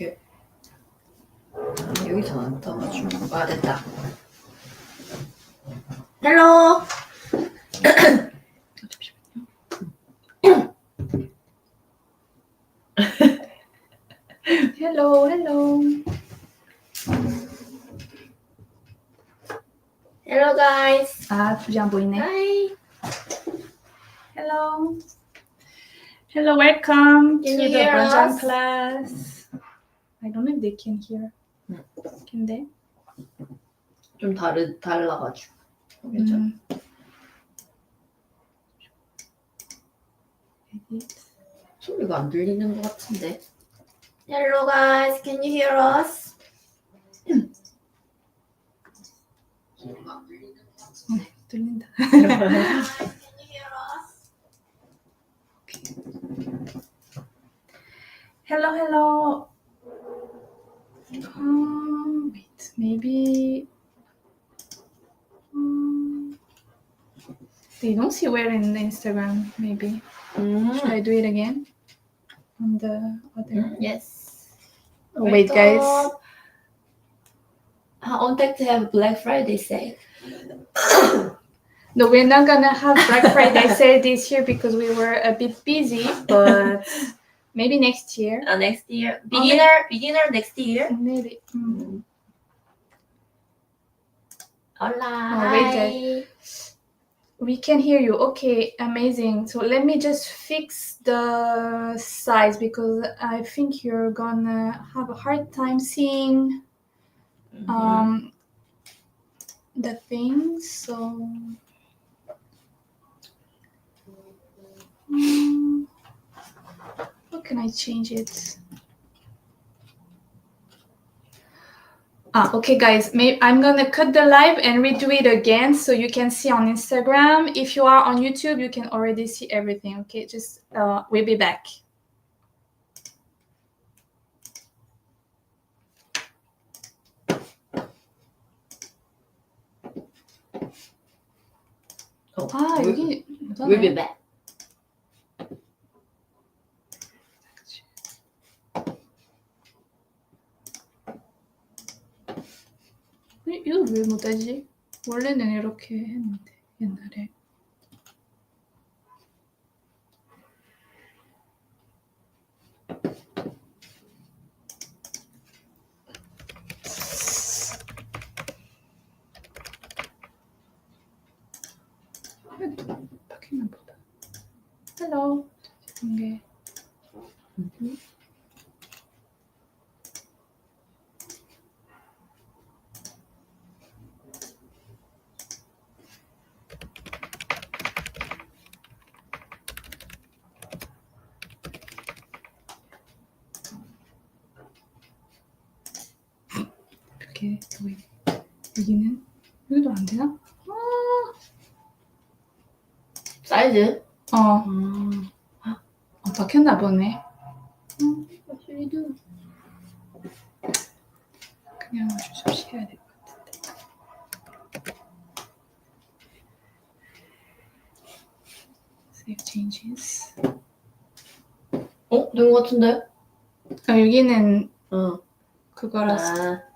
이렇게 여기서 안 떠가지고. 아, 됐다. 헬로. Hello, hello. Hello guys. 아, 둘이 안 보이네. Hi. Hello. Hello, welcome Can to you the hear Bunjang us? class. I don't know if they can hear. Can they? 좀 달라가지고. 그죠? Edit. 소리가 안 들리는 것 같은데. Hello guys, can you hear us? 소리가 안 들리는 것 같은데. 들린다. Can you hear us? Hello, hello. Wait, maybe. They don't see where in Instagram, maybe. Should I do it again? On the other. Yes. Oh, wait, guys. On tech to have Black Friday sale. No, we're not gonna have Black Friday sale this year because we were a bit busy, but maybe next year. Next year. Okay. Beginner next year. Maybe. Hola. Oh, wait, guys. We can hear you. Okay, amazing. So let me just fix the size because I think you're gonna have a hard time seeing the things. So how can I change it? Okay, guys, I'm gonna cut the live and redo it again so you can see on Instagram. If you are on YouTube, you can already see everything. Okay, just we'll be back. 여기 We'll be back. 이거 왜 못하지? 원래는 이렇게 했는데 옛날에. 바뀌나 보다. Hello. 이게. 여기는 여기도 안 되나? 사이즈? 바뀌었나 보네. 그냥 조심히 해야 될 것 같은데. Save changes. 된 것 같은데? 여기는 그거라서.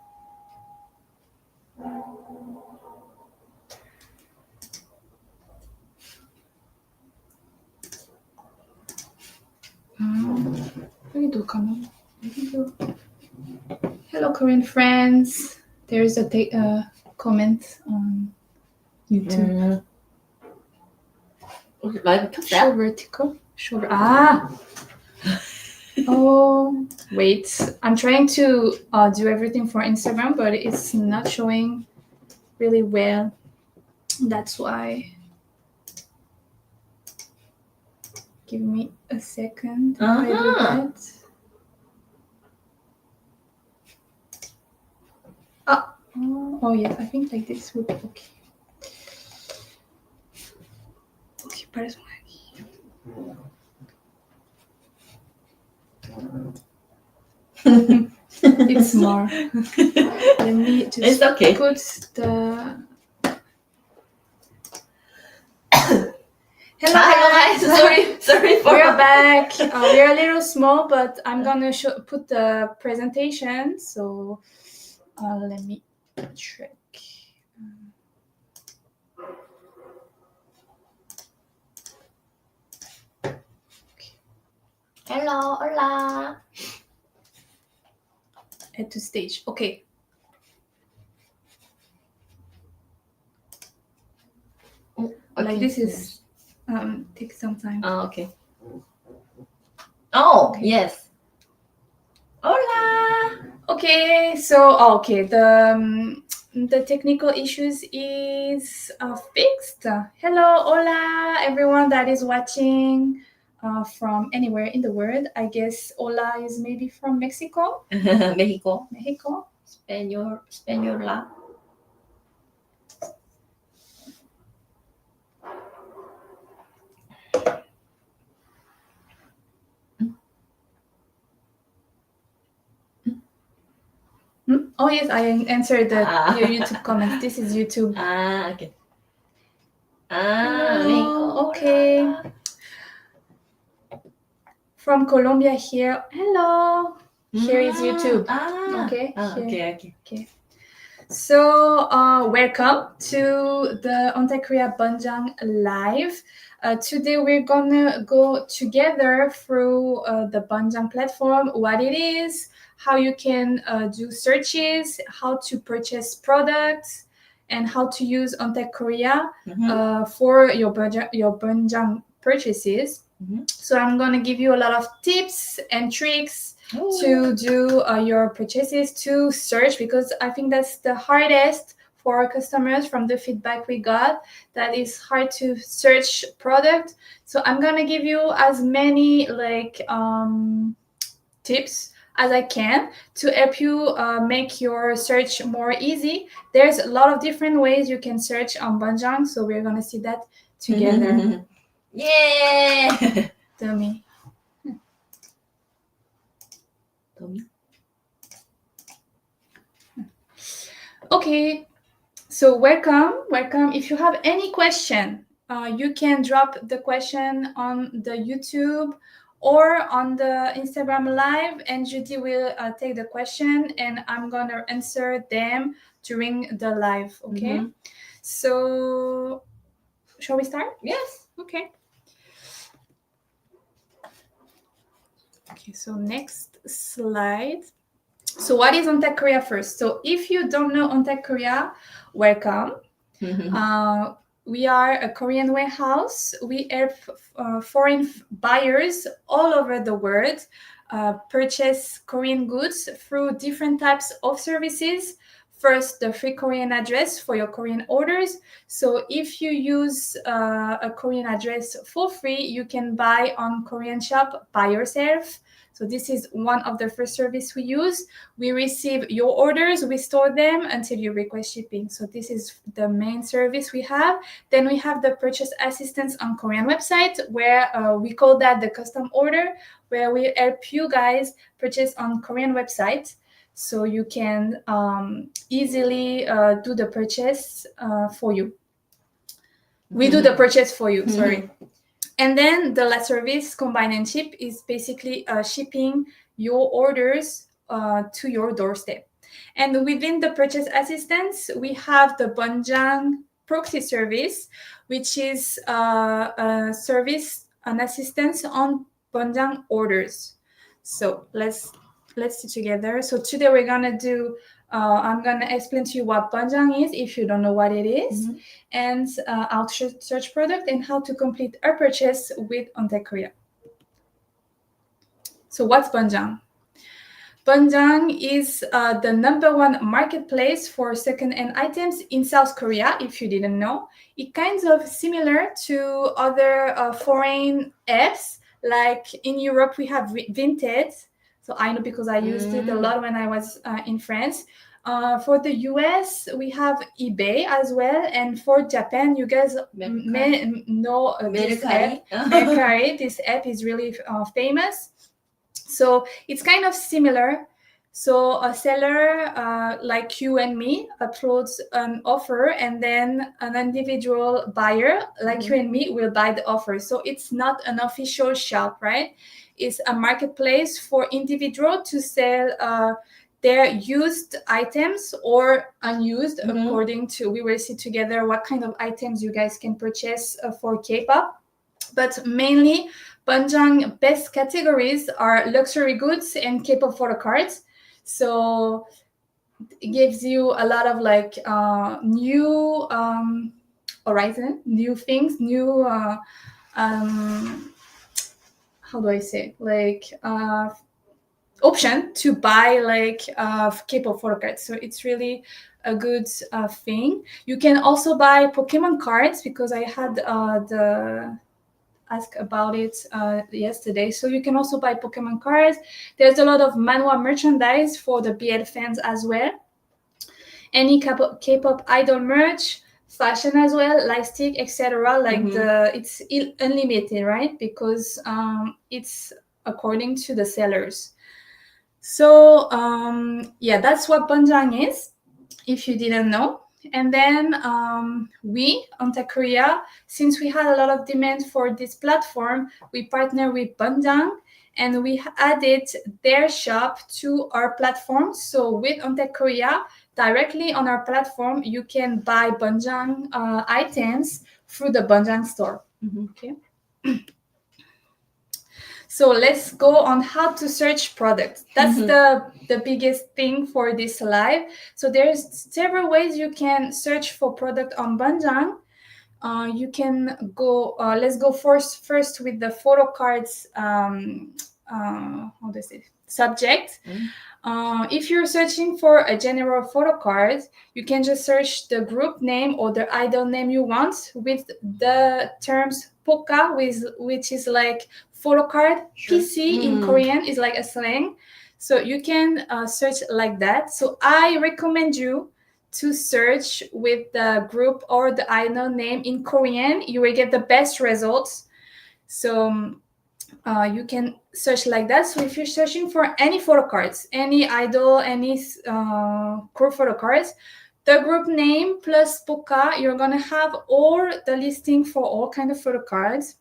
여기도 가나? 여기도. Hello, Korean friends. There's a comment on YouTube. 라이브 켰어요? Show vertical. Oh, wait. I'm trying to do everything for Instagram, but it's not showing really well. That's why. Give me a second. I do that. Oh yeah, I think like this would be okay. Okay, parece aquí. It's more. Let me just It's okay. put the. Hello guys. Sorry Sorry for We're back. We're a little small, but I'm gonna put the presentation. So let me check. Hello, hola. Add to stage. Okay. Like this is takes some time. Okay. Oh, Okay. yes. Hola. Okay, so okay, the technical issues is fixed. Hello, hola, everyone that is watching from anywhere in the world. I guess hola is maybe from Mexico. Mexico. Mexico. Español la. Oh yes, I answered your YouTube comments. This is YouTube. Okay. Hello, Mexico. okay. Hola. From Colombia here. Hello. Here is YouTube. Okay. Okay. So, welcome to the Korea Bunjang Live. Today we're gonna go together through the Bunjang platform, what it is, how you can do searches, how to purchase products, and how to use Korea for your Bunjang purchases. So I'm gonna give you a lot of tips and tricks to do your purchases, to search, because I think that's the hardest for our customers from the feedback we got, that is hard to search product. So I'm gonna give you as many tips as I can to help you make your search more easy. There's a lot of different ways you can search on Bunjang, so we're gonna see that together. Yay! Tommy. Okay, so welcome. If you have any question, you can drop the question on the YouTube or on the Instagram live, and Judy will take the question and I'm gonna answer them during the live. Okay. So shall we start? Yes. Okay, so next slide. So what is Korea first? So if you don't know Korea, welcome. We are a Korean warehouse. We help foreign buyers all over the world purchase Korean goods through different types of services. First, the free Korean address for your Korean orders. So if you use a Korean address for free, you can buy on Korean shop by yourself. So this is one of the first service we use. We receive your orders, we store them until you request shipping. So this is the main service we have. Then we have the purchase assistance on Korean website, where we call that the custom order, where we help you guys purchase on Korean website. So you can easily do the purchase for you. We do the purchase for you, sorry. And then the last service, combine and ship, is basically shipping your orders to your doorstep. And within the purchase assistance, we have the Bunjang proxy service, which is a service, an assistance on Bunjang orders. So let's see together. So today we're gonna do. I'm gonna explain to you what Bunjang is if you don't know what it is, and how to search product and how to complete a purchase with Korea. So what's Bunjang? Bunjang is the #1 marketplace for second-hand items in South Korea, if you didn't know. It's kind of similar to other foreign apps. Like in Europe, we have Vinted. So I know because I used it a lot when I was in France. For the US, we have eBay as well. And for Japan, you guys may know this app. Mercari. This app is really famous. So it's kind of similar. So a seller like you and me uploads an offer, and then an individual buyer like you and me will buy the offer. So it's not an official shop, right? It's a marketplace for individual to sell their used items or unused, according to, we will see together what kind of items you guys can purchase for K-pop. But mainly Bunjang best categories are luxury goods and K-pop photo cards. So it gives you a lot of like new horizon, new things, new how do I say, like option to buy like K-pop photo cards. So it's really a good thing. You can also buy Pokemon cards, because I had the ask about it yesterday. So you can also buy Pokemon cards. There's a lot of manhwa merchandise for the BL fans as well. Any K-pop idol merch, fashion as well, light stick, etc. Like it's unlimited, right? Because it's according to the sellers. So yeah, that's what Bunjang is, if you didn't know. And then we, Onta Korea, since we had a lot of demand for this platform, we partner with Bunjang, and we added their shop to our platform. So with Onta Korea, directly on our platform, you can buy Bunjang items through the Bunjang store. Okay. So let's go on how to search products. That's the biggest thing for this live. So there's several ways you can search for product on Bunjang. You can go, let's go first with the photo cards, how do I say, subject. If you're searching for a general photo card, you can just search the group name or the idol name you want with the terms Poka, which is like photo card. PC in Korean is like a slang. So you can search like that. So I recommend you to search with the group or the idol name in Korean. You will get the best results. So you can search like that. So if you're searching for any photo cards, any idol, any group photo cards, the group name plus Poka, you're gonna have all the listing for all kind of photo cards.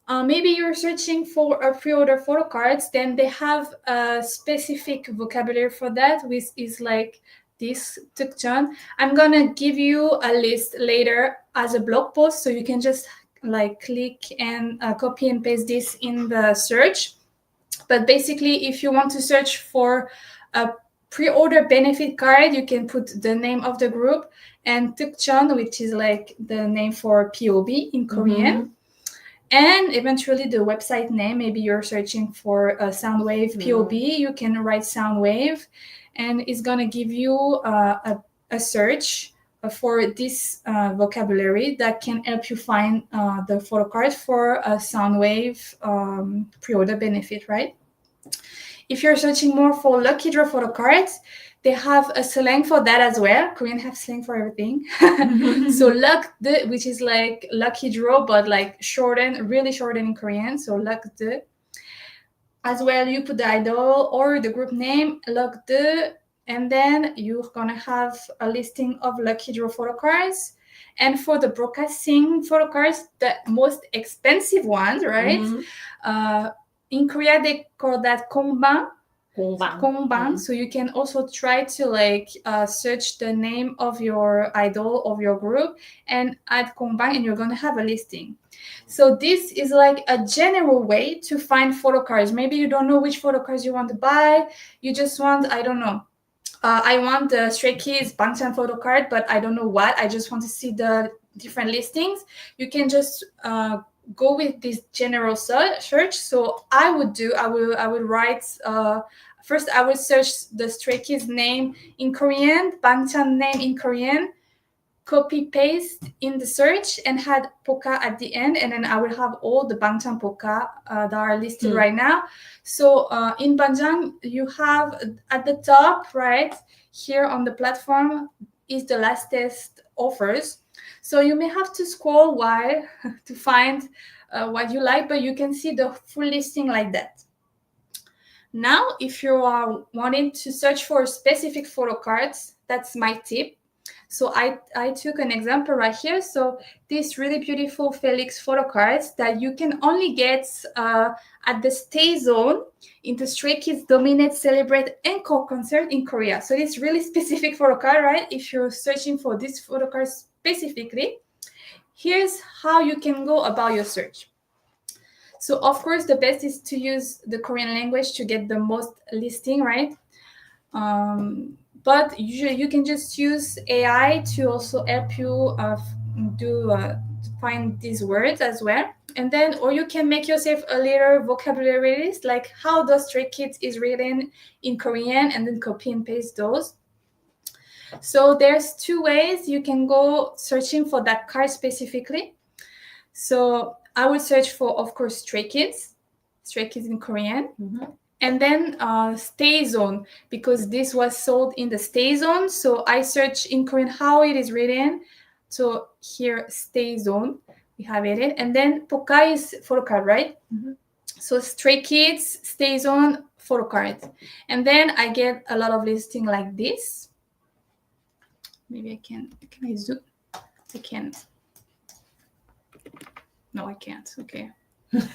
Maybe you're searching for a pre-order photo cards, then they have a specific vocabulary for that, which is like this, Tukjeon. I'm gonna give you a list later as a blog post, so you can just like click and copy and paste this in the search. But basically, if you want to search for a pre-order benefit card, you can put the name of the group and Tukjeon, which is like the name for POB in Korean. And eventually the website name. Maybe you're searching for a Soundwave POB, you can write Soundwave, and it's gonna give you a search for this vocabulary that can help you find the photo card for a Soundwave pre-order benefit, right? If you're searching more for lucky draw photo cards, they have a slang for that as well. Korean have slang for everything. So luck de, which is like lucky draw, but like shortened, really shortened in Korean. So luck de. As well, you put the idol or the group name, luck de, and then you're gonna have a listing of lucky draw photo cards. And for the broadcasting photo cards, the most expensive ones, right? In Korea, they call that kongbang. So you can also try to like search the name of your idol, of your group, and add kongbang, and you're going to have a listing. So this is like a general way to find photo cards. Maybe you don't know which photo cards you want to buy. You just want, I don't know, I want the Stray Kids Bangtan photo card, but I don't know what. I just want to see the different listings. You can just go with this general search. So I would write first I would search the Stray Kids name in Korean, Bangtan name in Korean, copy paste in the search and had Poka at the end, and then I will have all the Bangtan Poka that are listed right now. So in Bunjang, you have at the top right here on the platform is the latest offers. So you may have to scroll while to find what you like, but you can see the full listing like that. Now, if you are wanting to search for specific photo cards, that's my tip. So I took an example right here. So these really beautiful Felix photo cards that you can only get at the Stay Zone in the Stray Kids Dominate, Celebrate, Encore concert in Korea. So it's really specific photo card, right? If you're searching for this photo card specifically, here's how you can go about your search. So of course, the best is to use the Korean language to get the most listing, right? But usually you can just use AI to also help you find these words as well. And then, or you can make yourself a little vocabulary list, like how does Stray Kids is written in Korean, and then copy and paste those. So there's two ways you can go searching for that card specifically. So I would search for, of course, Stray Kids in Korean. And then Stay Zone, because this was sold in the Stay Zone. So I search in Korean how it is written. So here, Stay Zone, we have it. And then Pokai is photo card, right? So Stray Kids, Stay Zone, photo card. And then I get a lot of listing like this. Maybe I can I zoom? I can. No, I can't. Okay.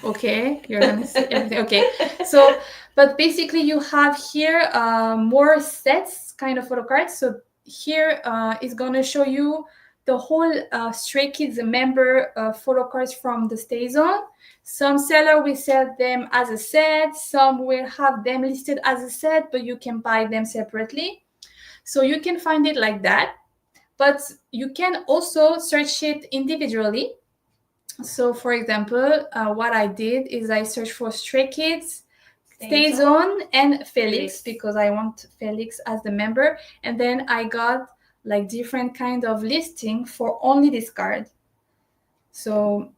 Okay, you're gonna see everything. Okay, so but basically you have here more sets kind of photo cards. So here is gonna show you the whole Stray Kids member photo cards from the Stay Zone. Some seller will sell them as a set, some will have them listed as a set, but you can buy them separately. So you can find it like that, but you can also search it individually. So, for example, what I did is I searched for Stray Kids, Stay Zone, and Felix, because I want Felix as the member. And then I got like different kind of listing for only this card. So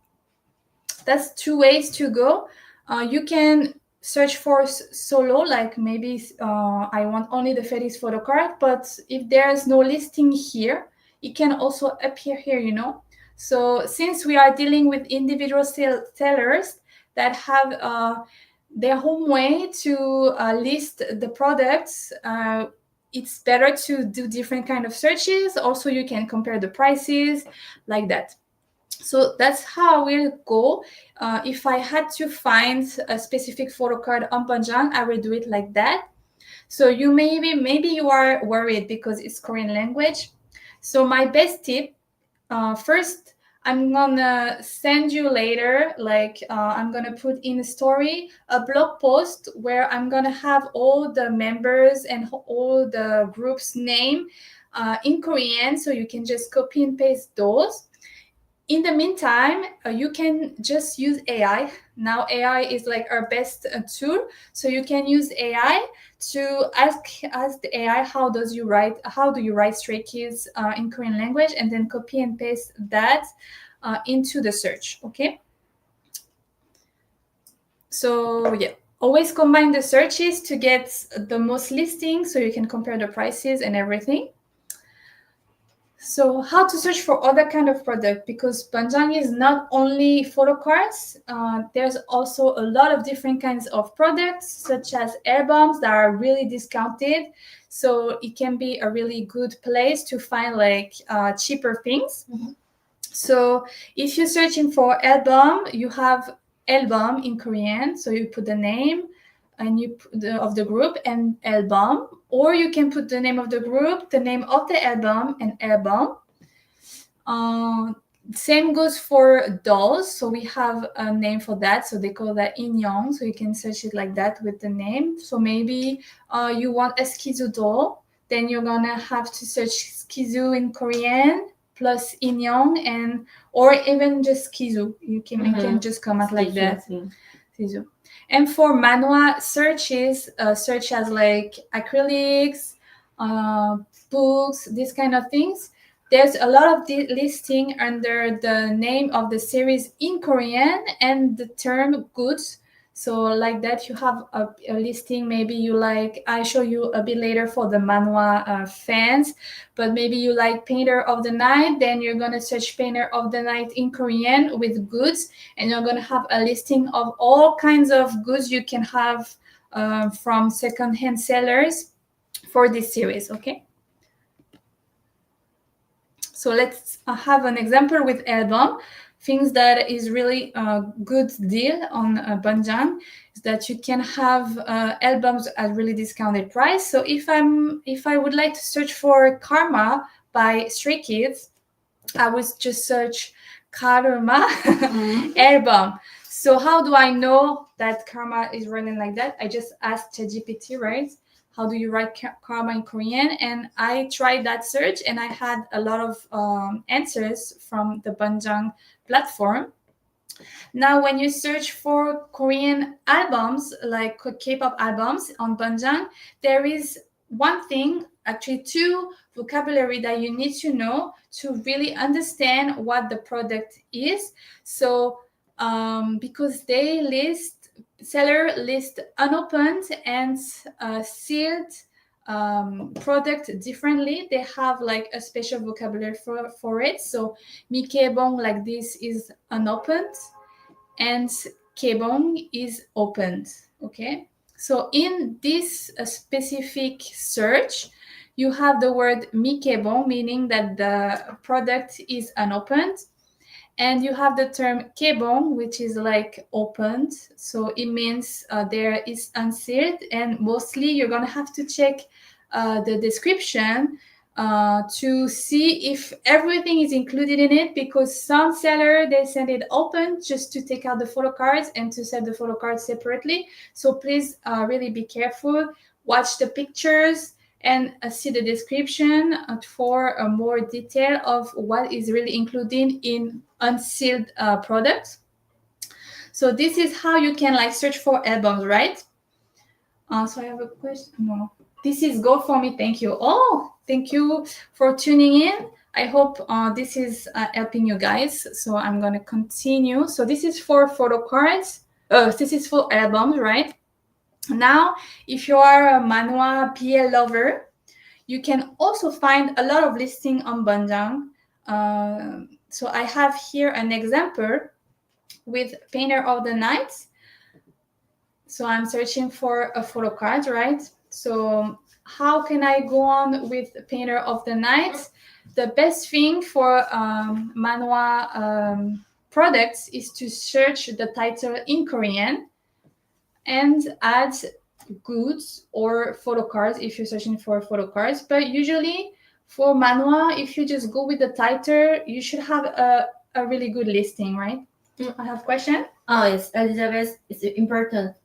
that's two ways to go. You can search for solo, like maybe I want only the Felix photo card, but if there's no listing here, it can also appear here, you know. So since we are dealing with individual sellers that have their own way to list the products, it's better to do different kind of searches. Also, you can compare the prices like that. So that's how I will go. If I had to find a specific photo card on Bunjang, I will do it like that. So you maybe you are worried because it's Korean language. So my best tip, first, I'm gonna send you later, like I'm gonna put in a story, a blog post where I'm gonna have all the members and all the groups name in Korean, so you can just copy and paste those. In the meantime, you can just use AI. Now AI is like our best tool, so you can use AI to ask the AI how do you write Stray Kids in Korean language, and then copy and paste that into the search. Okay. So yeah, always combine the searches to get the most listings, so you can compare the prices and everything. So how to search for other kind of product, because Bunjang is not only photo cards, there's also a lot of different kinds of products, such as albums that are really discounted. So it can be a really good place to find like cheaper things. So if you're searching for album, you have album in Korean. So you put the name and you put of the group and album, or you can put the name of the group, the name of the album, and album. Same goes for dolls. So we have a name for that. So they call that inyoung. So you can search it like that with the name. So maybe you want a Skizu doll, then you're gonna have to search Skizu in Korean plus inyoung, and or even just Skizu. You can just come out like that. Skizu. And for manhwa searches, such as like acrylics, books, these kind of things, there's a lot of listing under the name of the series in Korean and the term goods. So like that, you have a listing. Maybe you like, I show you a bit later for the manhwa fans, but maybe you like Painter of the Night, then you're going to search Painter of the Night in Korean with goods, and you're going to have a listing of all kinds of goods you can have from second-hand sellers for this series. Okay. So let's have an example with album. Things that is really a good deal on Bunjang is that you can have albums at really discounted price. So if I would like to search for Karma by Stray Kids, I would just search Karma album. So how do I know that Karma is running like that? I just asked ChatGPT, right? How do you write Karma in Korean? And I tried that search and I had a lot of answers from the Bunjang platform. Now, when you search for Korean albums, like K-pop albums on Bunjang, there is one thing, actually two vocabulary that you need to know to really understand what the product is. So, because seller list unopened and sealed product differently. They have like a special vocabulary for it. So mikebong like this is unopened and kebong is opened. Okay, so in this specific search you have the word mikebong, meaning that the product is unopened, and you have the term kebong, which is like opened. So it means there is unsealed, and mostly you're gonna have to check the description to see if everything is included in it, because some seller, they send it open just to take out the photo cards and to sell the photo cards separately. So please really be careful, watch the pictures and see the description for more detail of what is really included in unsealed products. So this is how you can like search for albums, right? So I have a question. No, this is Go For Me. Thank you. Oh, thank you for tuning in. I hope this is helping you guys. So I'm gonna continue. So this is for photo cards. This is for albums, right? Now, if you are a manhwa BL lover, you can also find a lot of listing on Bunjang. So I have here an example with Painter of the Night. So I'm searching for a photo card, right? So how can I go on with Painter of the Night? The best thing for manhwa products is to search the title in Korean and add goods or photo cards if you're searching for photo cards. But usually for manhwa, if you just go with the title, you should have a really good listing, right? I have a question. Oh, yes, Elizabeth, it's an important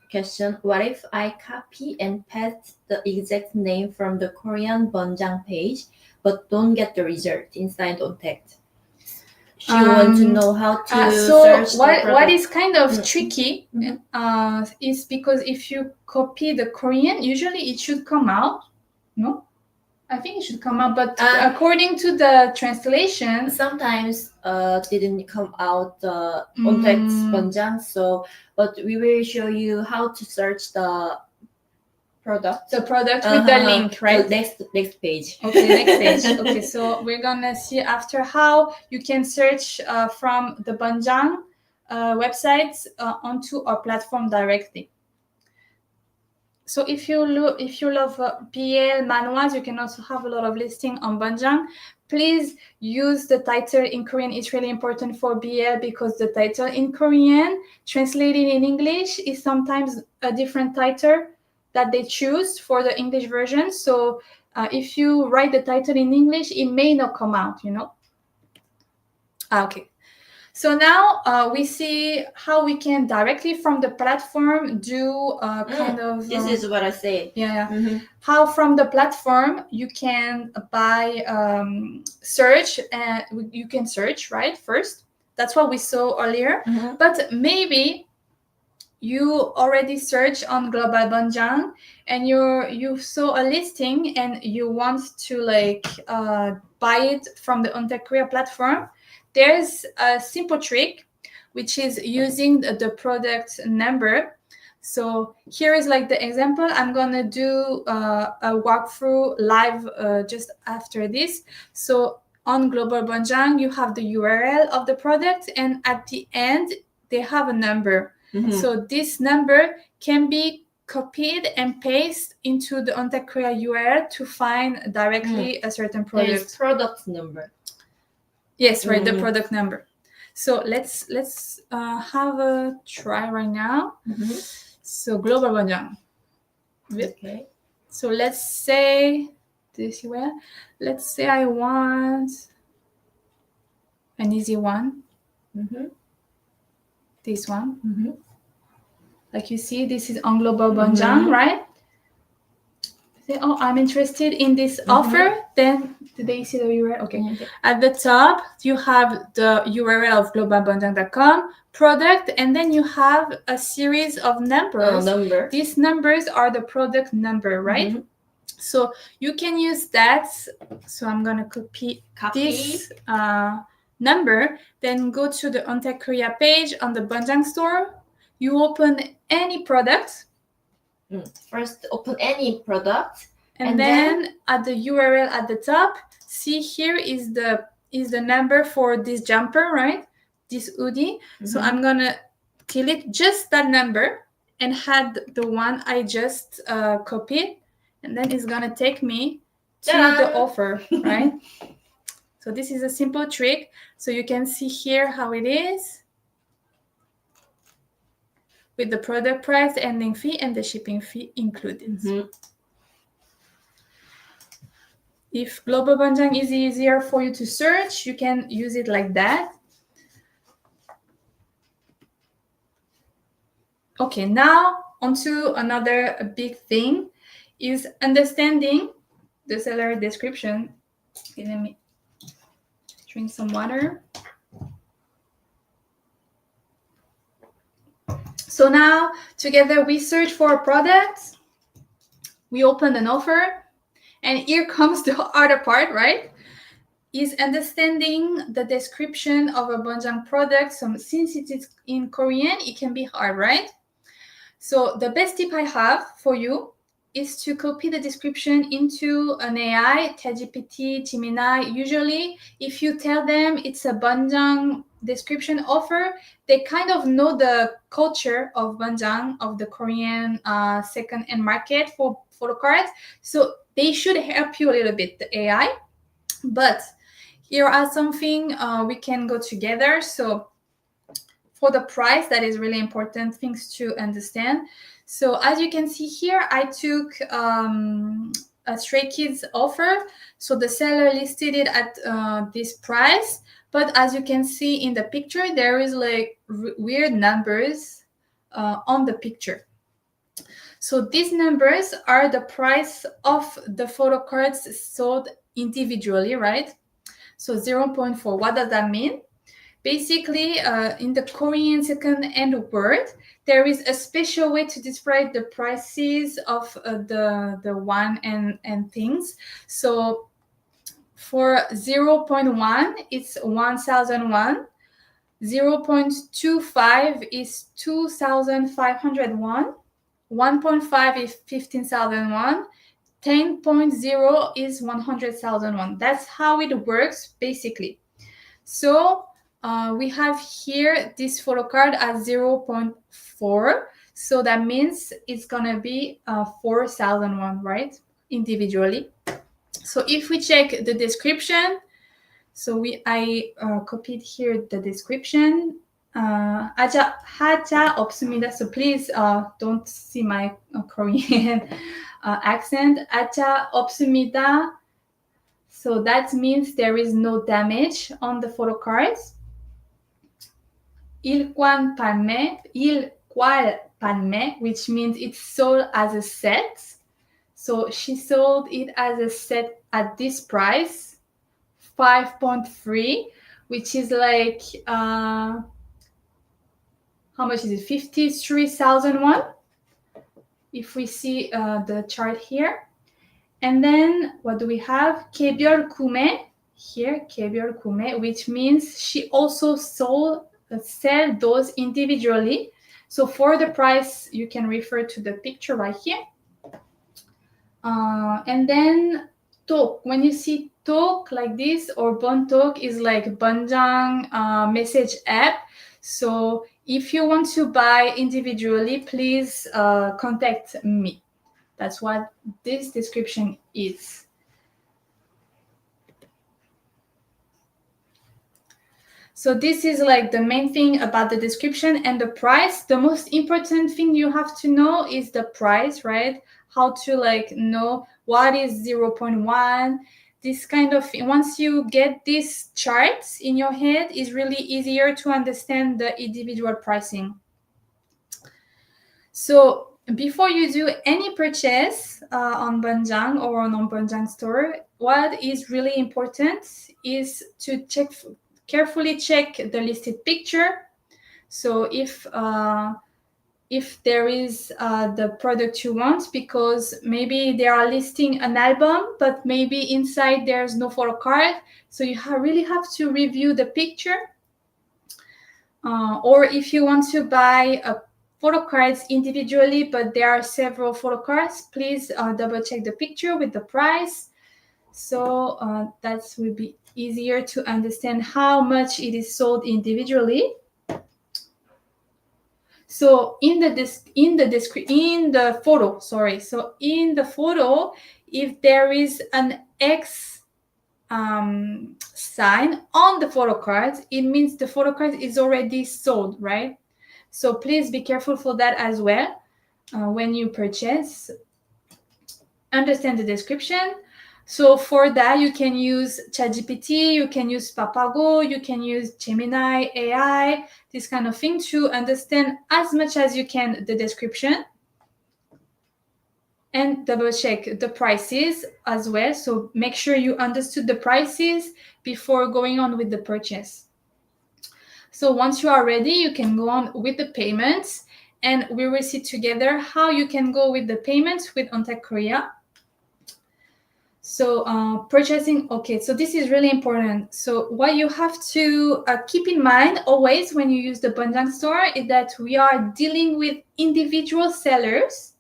question. What if I copy and paste the exact name from the Korean Bunjang page, but don't get the result inside on text? She wants to know how to search what is kind of tricky is because if you copy the Korean, usually it should come out. No, I think it should come out, but according to the translation, sometimes didn't come out on text Bunjang. So, but we will show you how to search the product. The product with the link, right? Next page. Okay, next page. Okay, so we're gonna see after how you can search from the Bunjang websites onto our platform directly. So if you love BL manhwas, you can also have a lot of listing on Bunjang. Please use the title in Korean. It's really important for BL because the title in Korean translated in English is sometimes a different title that they choose for the English version. So if you write the title in English, it may not come out, you know? Okay. So now we see how we can directly from the platform do kind of... This is what I say. Yeah. Mm-hmm. How from the platform you can buy search, and you can search, right, first. That's what we saw earlier. Mm-hmm. But maybe you already searched on Global Bunjang and you saw a listing and you want to like buy it from the Bunjang Korea platform. There's a simple trick, which is using the product number. So here is like the example. I'm gonna do a walkthrough live just after this. So on Global Bunjang, you have the URL of the product, and at the end, they have a number. Mm-hmm. So this number can be copy it and paste into the Bunjang Korea URL to find directly a certain There product. is product number. Yes, right, the product number. So let's have a try right now. So global Bunjang. Okay. So let's say this URL. Let's say I want an easy one. This one. Like you see, this is on global Bunjang, right? Say, oh, I'm interested in this offer. Then did they see the URL? Okay. At the top, you have the URL of globalbunjang.com, product, and then you have a series of numbers. These numbers are the product number, right? So you can use that. So I'm gonna copy. This number, then go to the Bunjang Korea page on the Bunjang store. You open any product. First, open any product, and then at the URL at the top, see here is the number for this jumper, right? This hoodie. So I'm gonna kill it just that number and add the one I just copied, and then it's gonna take me to the offer, right? So this is a simple trick. So you can see here how it is with the product price, the ending fee, and the shipping fee included. If Global Bunjang is easier for you to search, you can use it like that. Okay, now onto another big thing is understanding the seller description. Okay, let me drink some water. So now together we search for a product, we open an offer, and here comes the other part, right? Is understanding the description of a Bunjang product. So since it is in Korean, it can be hard, right? So the best tip I have for you is to copy the description into an AI, ChatGPT, Gemini. Usually, if you tell them it's a Bunjang description offer, they kind of know the culture of Bunjang, of the Korean second-hand market for photo cards. So they should help you a little bit, the AI. But here are something we can go together. So for the price, that is really important things to understand. So as you can see here, I took a Stray Kids offer. So the seller listed it at this price. But as you can see in the picture, there is like weird numbers on the picture. So these numbers are the price of the photo cards sold individually, right? So 0.4, what does that mean? Basically, in the Korean second-hand world, there is a special way to describe the prices of the one and things. So for 0.1, it's 1,001. 0.25 is 2,501. 1.5 is 15,001. 10.0 is 100,001. That's how it works, basically. So we have here this photo card at 0.4. So that means it's going to be 4,001, right? Individually. So if we check the description, so I copied here the description. 하자 없습니다. So please don't see my Korean accent. 하자 없습니다. So that means there is no damage on the photo cards. 일관 판매, which means it's sold as a set. So she sold it as a set at this price, 5.3, which is like how much is it? 53,000 won. If we see the chart here. And then what do we have? 개별 구매 here, 개별 구매, which means she also sell those individually. So for the price, you can refer to the picture right here. And then Talk. When you see Talk like this, or Bon Talk is like Bunjang message app. So If you want to buy individually, please contact me. That's what this description is. So this is like the main thing about the description and the price. The most important thing you have to know is the price, right? How to like know what is 0.1, this kind of thing. Once you get these charts in your head, it's really easier to understand the individual pricing. So before you do any purchase on Bunjang or on Bunjang store, what is really important is to carefully check the listed picture. So if there is the product you want, because maybe they are listing an album, but maybe inside there's no photo card, so you really have to review the picture. Or if you want to buy photo cards individually, but there are several photo cards, please double check the picture with the price. So that will be easier to understand how much it is sold individually. So in the photo, So in the photo, if there is an X sign on the photo card, it means the photo card is already sold, right? So please be careful for that as well when you purchase. Understand the description. So for that, you can use ChatGPT, you can use Papago, you can use Gemini AI, this kind of thing, to understand as much as you can the description. And double check the prices as well. So make sure you understood the prices before going on with the purchase. So once you are ready, you can go on with the payments, and we will see together how you can go with the payments with Ontech Korea. So purchasing, okay, so this is really important. So what you have to keep in mind always when you use the Bunjang store is that we are dealing with individual sellers,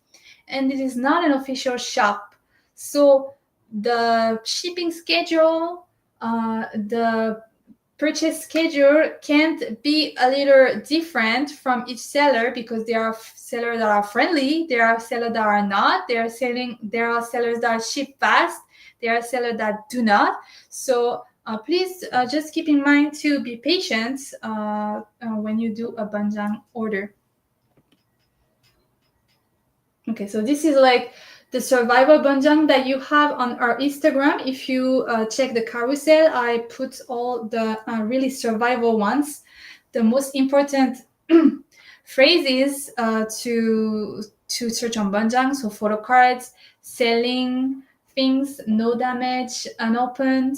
and it is not an official shop. So the shipping schedule, the purchase schedule can't be a little different from each seller, because there are sellers that are friendly, there are sellers that are not, there are sellers that ship fast, there are sellers that do not. So please just keep in mind to be patient when you do a Bunjang order. Okay, so this is like the survival Bunjang that you have on our Instagram. If you check the carousel, I put all the really survival ones, the most important phrases to search on Bunjang. So photo cards, selling things, no damage, unopened,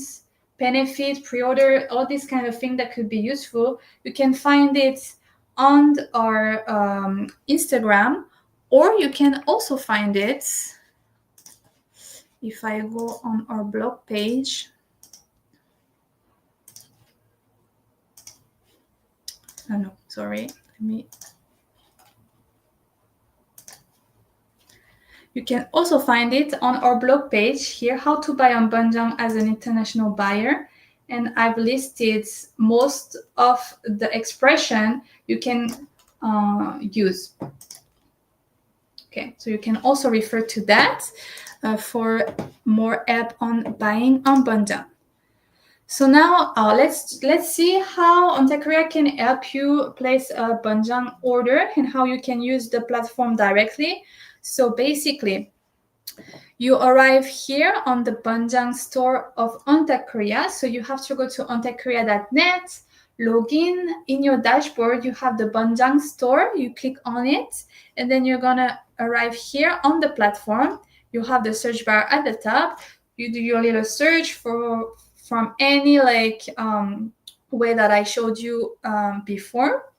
benefit, pre-order, all this kind of thing that could be useful. You can find it on our Instagram, or you can also find it if I go on our blog page. Oh no, sorry. You can also find it on our blog page here, how to buy on Bunjang as an international buyer. And I've listed most of the expression you can use. Okay, so you can also refer to that for more help on buying on Bunjang. So now let's see how Ontech Korea can help you place a Bunjang order and how you can use the platform directly. So basically, you arrive here on the Bunjang store of Ontech Korea. So you have to go to ontechkorea.net, log in your dashboard, you have the Bunjang store, you click on it, and then you're gonna arrive here on the platform. You have the search bar at the top. You do your little search from any way that I showed you before.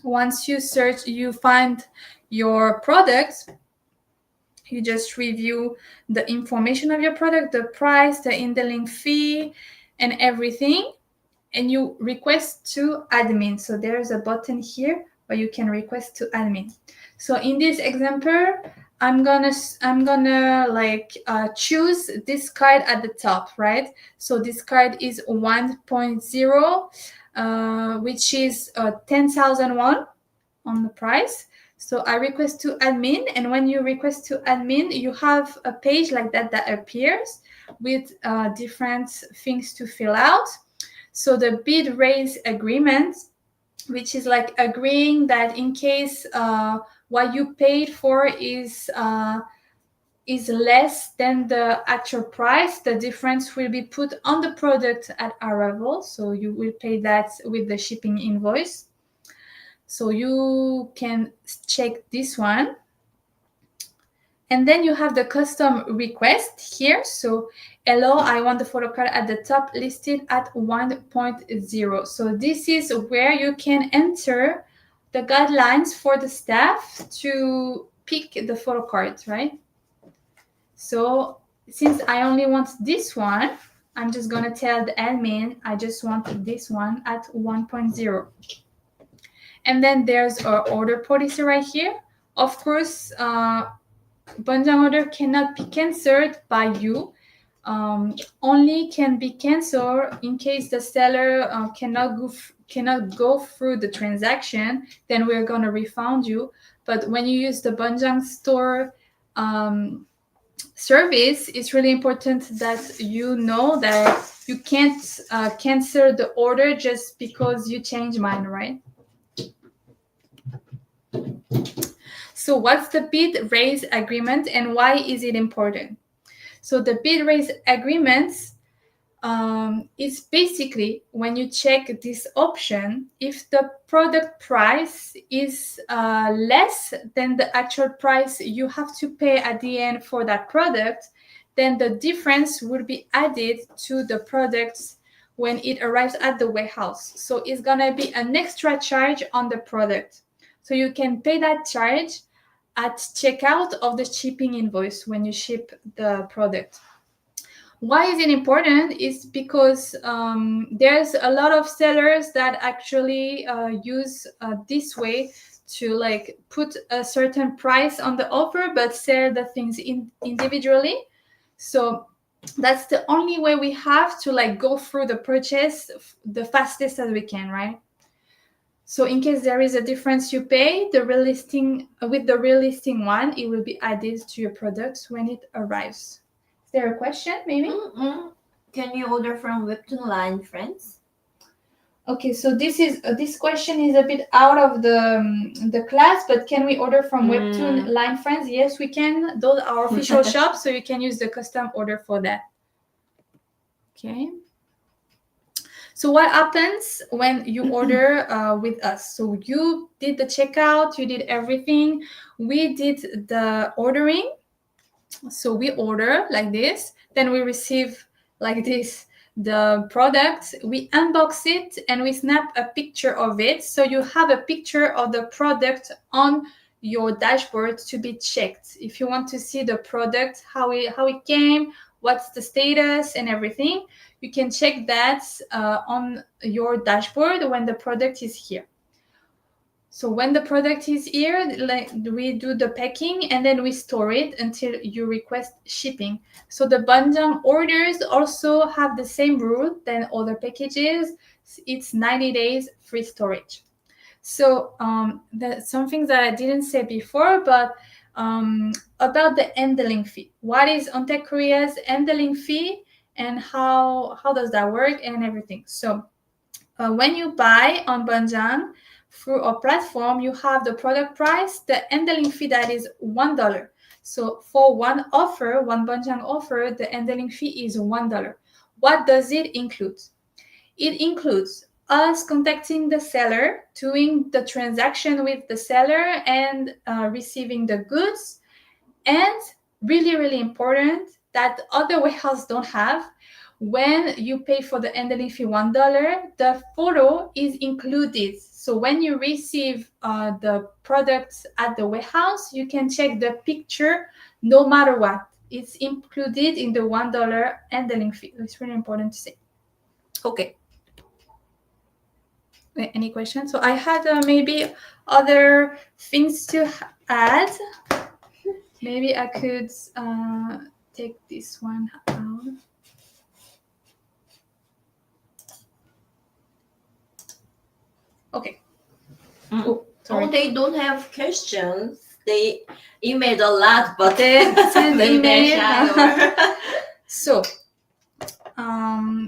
Once you search, you find your product. You just review the information of your product, the price, the in-the-link fee, and everything. And you request to admin. So there's a button here where you can request to admin. So in this example, I'm gonna choose this card at the top, right? So this card is 1.0, which is 10,000 won. on the price. So I request to admin, and when you request to admin, you have a page like that appears with different things to fill out. So the bid raise agreement, which is like agreeing that in case what you paid for is less than the actual price, the difference will be put on the product at arrival. So you will pay that with the shipping invoice. So you can check this one. And then you have the custom request here. So hello, I want the photo card at the top listed at 1.0. So this is where you can enter the guidelines for the staff to pick the photo card, right? So since I only want this one, I'm just going to tell the admin I just want this one at 1.0. And then there's our order policy right here. Of course, Bunjang order cannot be cancelled by you. Only can be cancelled in case the seller cannot go through the transaction. Then we're gonna refund you. But when you use the Bunjang store service, it's really important that you know that you can't cancel the order just because you change mind, right? So what's the bid raise agreement and why is it important? So the bid raise agreements is basically when you check this option, if the product price is less than the actual price you have to pay at the end for that product, then the difference will be added to the products when it arrives at the warehouse. So it's gonna be an extra charge on the product. So you can pay that charge at checkout of the shipping invoice when you ship the product. Why is it important? Is because there's a lot of sellers that actually use this way to like put a certain price on the offer but sell the things individually. So that's the only way we have to like go through the purchase the fastest as we can, right? So in case there is a difference, you pay the relisting with the relisting one, it will be added to your product when it arrives. Is there a question, maybe? Can you order from Webtoon Line, friends? Okay, so this question is a bit out of the class, but can we order from Webtoon Line Friends? Yes, we can. Those are official shops, so you can use the custom order for that. Okay. So what happens when you order with us? So you did the checkout, you did everything. We did the ordering. So we order like this, then we receive like this the product, we unbox it and we snap a picture of it. So you have a picture of the product on your dashboard to be checked. If you want to see the product, how it came, what's the status and everything, you can check that on your dashboard when the product is here. So when the product is here, like we do the packing and then we store it until you request shipping. So the Bunjang orders also have the same rule than other packages. It's 90 days free storage. So that's something that I didn't say before, but about the handling fee. What is Bunjang Korea's handling fee and how does that work and everything? So when you buy on Bunjang, through our platform, you have the product price, the handling fee that is $1. So for one Bunjang offer, the handling fee is $1. What does it include? It includes us contacting the seller, doing the transaction with the seller and receiving the goods. And really, really important that other warehouses don't have, when you pay for the handling fee $1, the photo is included. So when you receive the products at the warehouse, you can check the picture no matter what. It's included in the $1 handling fee. It's really important to say. Okay. Any questions? So I had maybe other things to add. Maybe I could take this one out. Okay. Oh, Sorry. Oh, they don't have questions. They emailed a lot, but Send they email. or So,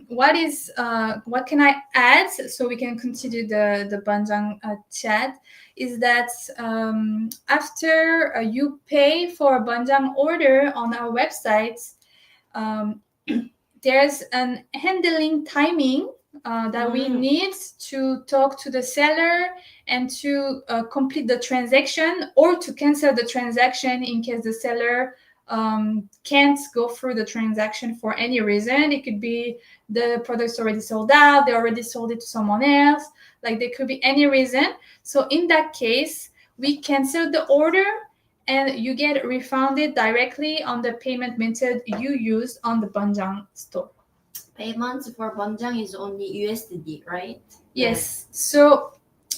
what can I add so we can continue the Bunjang chat? Is that after you pay for a Bunjang order on our website, there's an handling timing that we need to talk to the seller and to complete the transaction or to cancel the transaction in case the seller can't go through the transaction for any reason. It could be the product's already sold out, they already sold it to someone else, like there could be any reason. So in that case, we cancel the order and you get refunded directly on the payment method you used on the Bunjang store. payments for Bunjang is only USD, right? Yes. So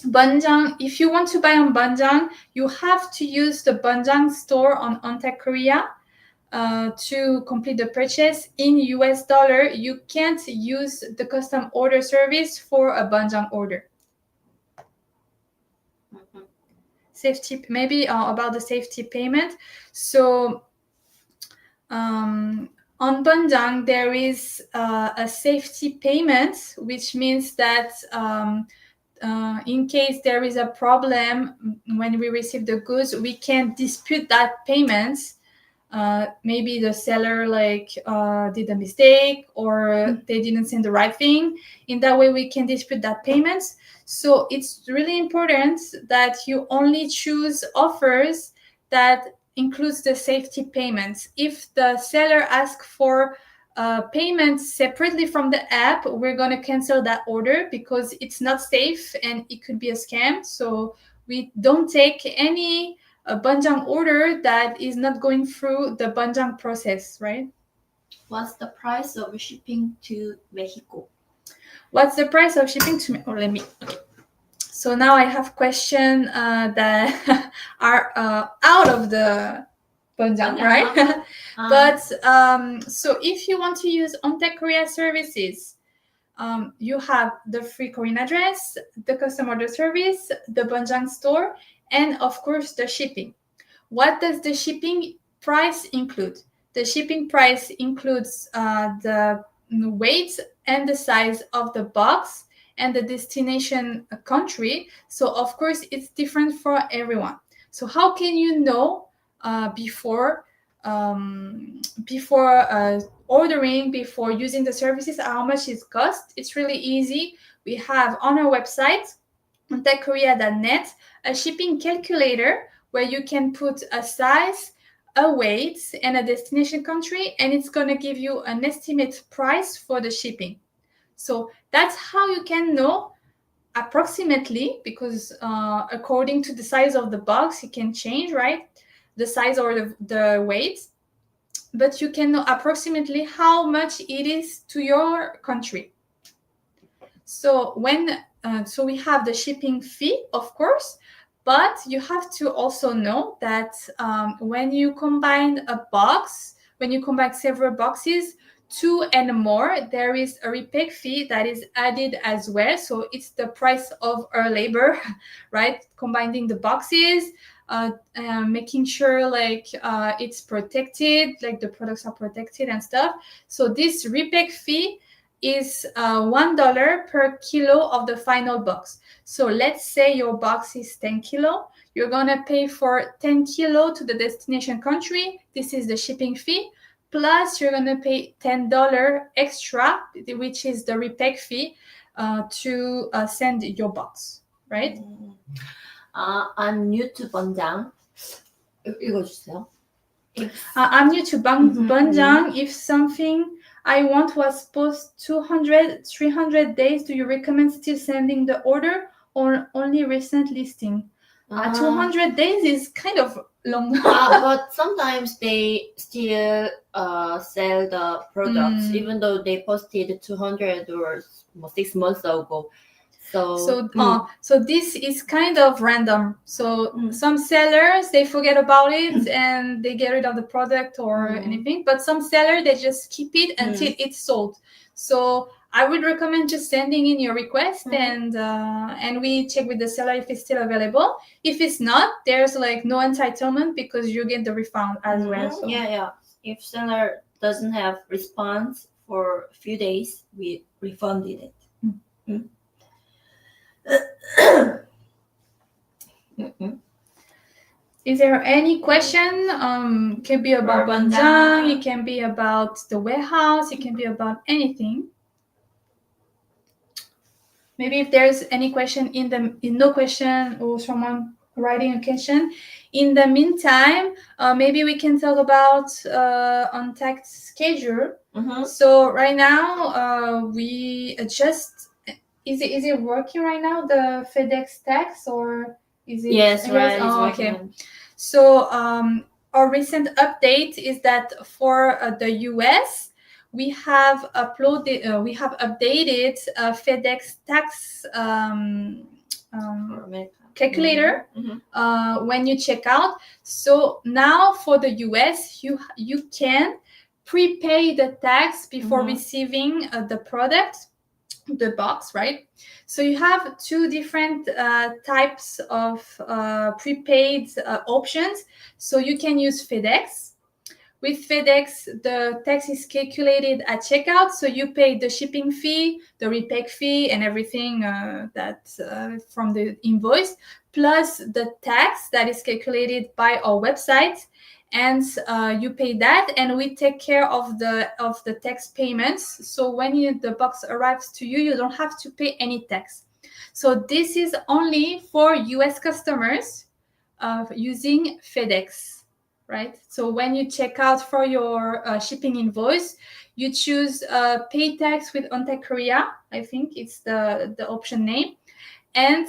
Bunjang, if you want to buy on Bunjang, you have to use the Bunjang store on Ontech Korea to complete the purchase in US dollar. You can't use the custom order service for a Bunjang order. Safety, maybe about the safety payment. So on Bunjang, there is a safety payment, which means that in case there is a problem when we receive the goods, we can dispute that payment. Maybe the seller did a mistake or they didn't send the right thing. In that way, we can dispute that payment. So it's really important that you only choose offers that includes the safety payments. If the seller asks for payment separately from the app, we're going to cancel that order because it's not safe and it could be a scam. So we don't take any Bunjang order that is not going through the Bunjang process, right? What's the price of shipping to Mexico? What's the price of shipping to Mexico? Let me. So now I have questions that are out of the Bunjang, right? But so if you want to use Ontech Korea services, you have the free Korean address, the custom order service, the Bunjang store, and of course the shipping. What does the shipping price include? The shipping price includes the weight and the size of the box and the destination country. So of course it's different for everyone. So how can you know before ordering, before using the services, how much it costs? It's really easy. We have on our website techkorea.net a shipping calculator where you can put a size, a weight, and a destination country, and it's going to give you an estimate price for the shipping. So that's how you can know approximately, because according to the size of the box, it can change, right? The size or the weight, but you can know approximately how much it is to your country. So so we have the shipping fee, of course, but you have to also know that when you combine several boxes, 2 and more, there is a repack fee that is added as well. So it's the price of our labor, right? Combining the boxes, making sure it's protected, like the products are protected and stuff. So this repack fee is $1 per kilo of the final box. So let's say your box is 10 kilo. You're gonna pay for 10 kilo to the destination country. This is the shipping fee. Plus, you're gonna pay $10 extra, which is the repack fee, to send your box, right? I'm new to Bunjang. 읽어주세요. I'm new to Bunjang. If something I want was post 200, 300 days, do you recommend still sending the order or only recent listing? 200 days is kind of long. But sometimes they still sell the products even though they posted 200 or 6 months ago. So this is kind of random. So some sellers, they forget about it and they get rid of the product or anything. But some sellers, they just keep it until it's sold. So I would recommend just sending in your request Mhm. and we check with the seller if it's still available. If it's not, there's like no entitlement because you get the refund as well. So. Yeah. If seller doesn't have response for a few days, we refunded it. Mhm. Is there any question? Can be about Bunjang, it can be about the warehouse, it can be about anything. Maybe if there's any question in no question or someone writing a question. In the meantime, maybe we can talk about on tax schedule. So right now we adjust. Is it working right now, the FedEx tax, or is it? Yes, right. Oh, okay. So our recent update is that for the US, we have updated FedEx tax calculator when you check out. So now for the US, you can prepay the tax before receiving the product, the box, right? So you have two different types of prepaid options. So you can use FedEx. With FedEx, the tax is calculated at checkout, so you pay the shipping fee, the repack fee, and everything from the invoice, plus the tax that is calculated by our website, and you pay that, and we take care of the tax payments. So when the box arrives to you, you don't have to pay any tax. So this is only for US customers using FedEx. Right? So when you check out for your shipping invoice, you choose pay tax with Bunjang Korea. I think it's the option name, and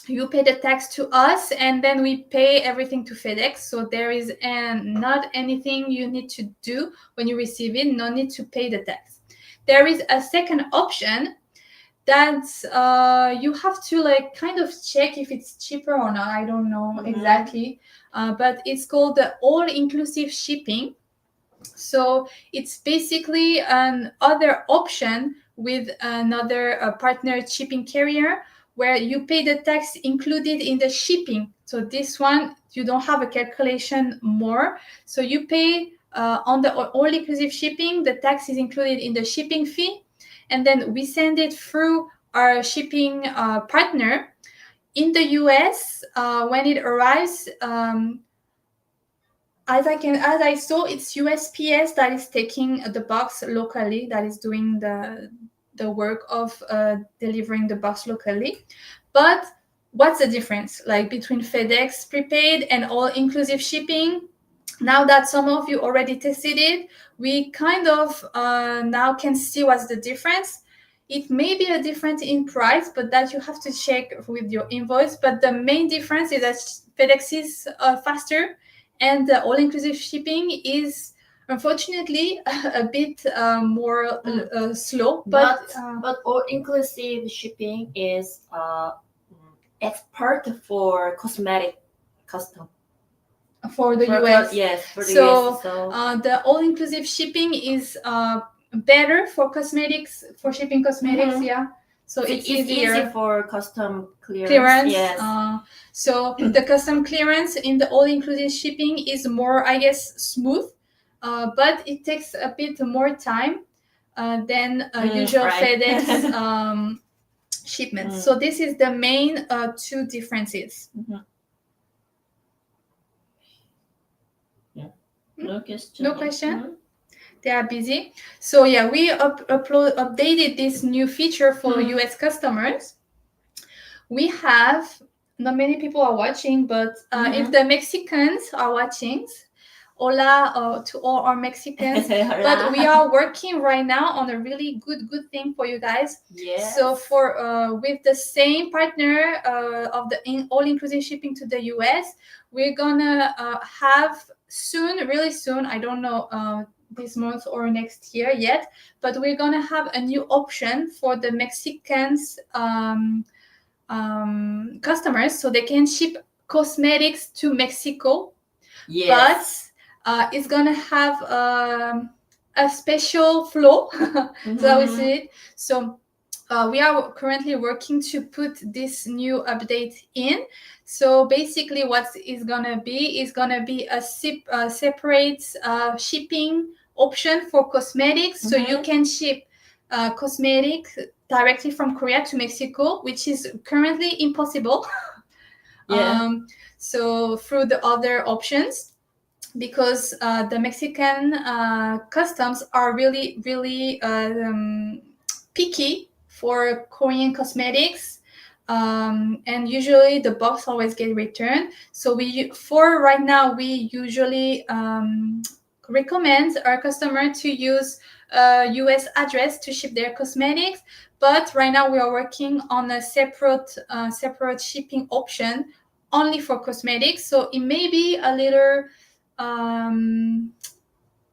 you pay the tax to us, and then we pay everything to FedEx. So there is not anything you need to do when you receive it. No need to pay the tax. There is a second option that you have to like kind of check if it's cheaper or not. I don't know exactly, but it's called the all-inclusive shipping. So it's basically an other option with another partner shipping carrier where you pay the tax included in the shipping. So this one, you don't have a calculation more. So you pay on the all-inclusive shipping, the tax is included in the shipping fee, and then we send it through our shipping partner. In the US, when it arrives, as I saw, it's USPS that is taking the box locally, that is doing the work of delivering the box locally. But what's the difference, like between FedEx prepaid and all-inclusive shipping? Now that some of you already tested it, we kind of now can see what's the difference. It may be a difference in price, but that you have to check with your invoice. But the main difference is that FedEx is faster, and the all-inclusive shipping is unfortunately a bit more slow. But all-inclusive shipping is expert for cosmetic custom. For the US. Yes, for the so, US. So the all-inclusive shipping is better for cosmetics, for shipping cosmetics, yeah. So it's easier easy for custom clearance. Yes. So the custom clearance in the all-inclusive shipping is more, I guess, smooth, but it takes a bit more time than usual FedEx shipments. So this is the main two differences. No question. No question? They are busy. So yeah, we updated this new feature for US customers. We have, not many people are watching, but if the Mexicans are watching, hola to all our Mexicans. But we are working right now on a really good thing for you guys. Yes. So for with the same partner of the all-inclusive shipping to the US, we're gonna have soon, really soon, I don't know this month or next year yet, but we're gonna have a new option for the Mexicans customers, so they can ship cosmetics to Mexico. Yes. But it's gonna have a special flow. Mm-hmm. So I would say it. So we are currently working to put this new update in. So basically what is gonna be a separate shipping option for cosmetics. So you can ship cosmetics directly from Korea to Mexico, which is currently impossible. Yeah. So through the other options, because the Mexican customs are really, really picky for Korean cosmetics. And usually the box always get returned. So for right now, we usually recommend our customer to use a US address to ship their cosmetics. But right now we are working on a separate shipping option only for cosmetics. So it may be a little um,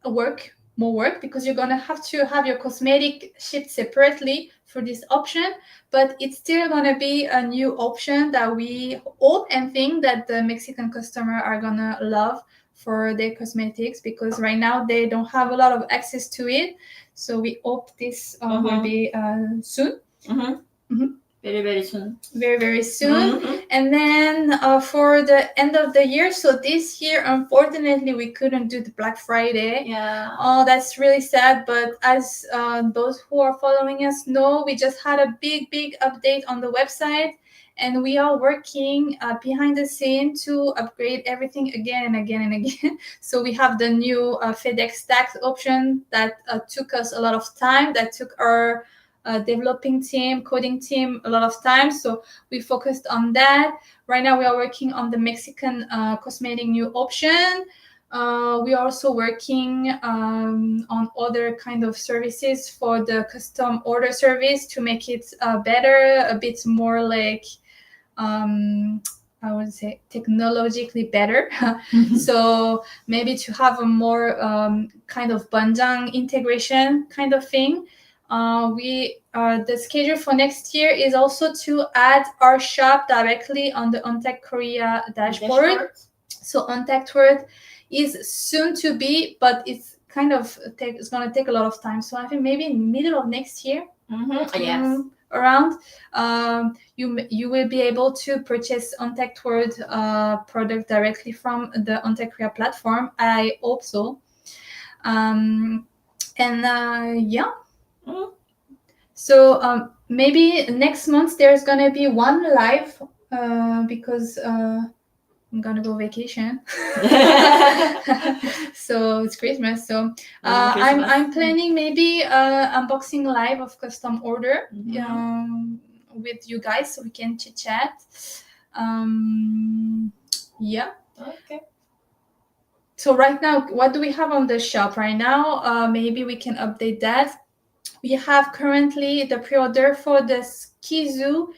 more work, because you're gonna have to have your cosmetic shipped separately for this option, but it's still gonna be a new option that we hope and think that the Mexican customer are gonna love for their cosmetics, because right now they don't have a lot of access to it. So we hope this will be soon. Very, very soon. Very, very soon. And then for the end of the year, so this year, unfortunately, we couldn't do the Black Friday. Yeah. Oh, that's really sad. But as those who are following us know, we just had a big, big update on the website. And we are working behind the scene to upgrade everything again and again and again. So we have the new FedEx tax option that took us a lot of time, that took our developing team, coding team a lot of time. So we focused on that. Right now we are working on the Mexican cosmetic new option. We are also working on other kind of services for the custom order service to make it better, a bit more like I would say technologically better. So maybe to have a more kind of Bunjang integration kind of thing. The schedule for next year is also to add our shop directly on the OnTech Korea dashboard. So OnTech World is soon to be, but it's kind of it's going to take a lot of time. So I think maybe in middle of next year. Yes. Around, you will be able to purchase OnTech World product directly from the OnTech Korea platform. I hope so. Yeah. So maybe next month there's gonna be one live because I'm gonna go vacation. So it's Christmas. So I'm planning maybe unboxing live of custom order with you guys, so we can chit chat. Yeah. Okay. So right now, what do we have on the shop right now? Maybe we can update that. We have currently the pre-order for the Skizu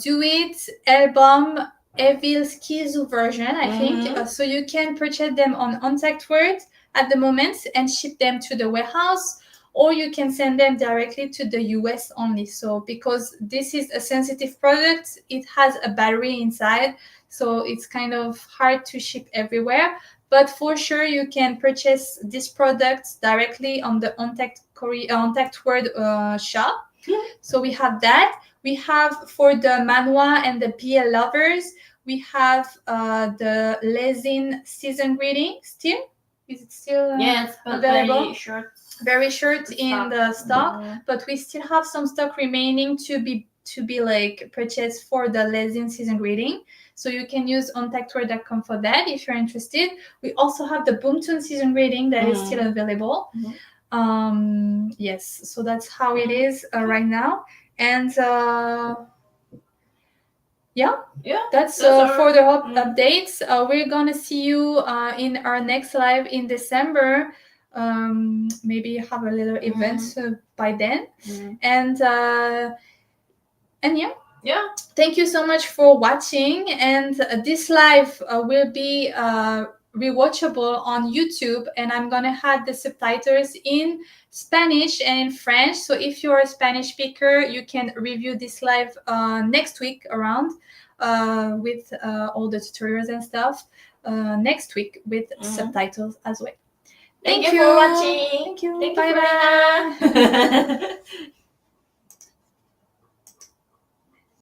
Do It album Evil Skizu version, I think. So you can purchase them on OnTech World at the moment and ship them to the warehouse, or you can send them directly to the US only. So because this is a sensitive product, it has a battery inside, so it's kind of hard to ship everywhere. But for sure, you can purchase these products directly on the OnTech World shop. So we have that. We have for the manhwa and the BL lovers, we have the Lesin season greeting still. Is it still yes, but available? Very short in the stock, but we still have some stock remaining to be like purchased for the Lesin season greeting. So you can use ontechtour.com for that if you're interested. We also have the Boomtoon season greeting that is still available. Yes, so that's how it is right now. And yeah, that's for the updates. We're gonna see you in our next live in December. Maybe have a little event by then. And yeah, thank you so much for watching. And this live will be rewatchable on YouTube, and I'm gonna have the subtitles in Spanish and in French. So if you're a Spanish speaker, you can review this live next week around with all the tutorials and stuff next week with subtitles as well. Thank Thank you for you. watching. Thank you. Thank you, Bye bye. Farina.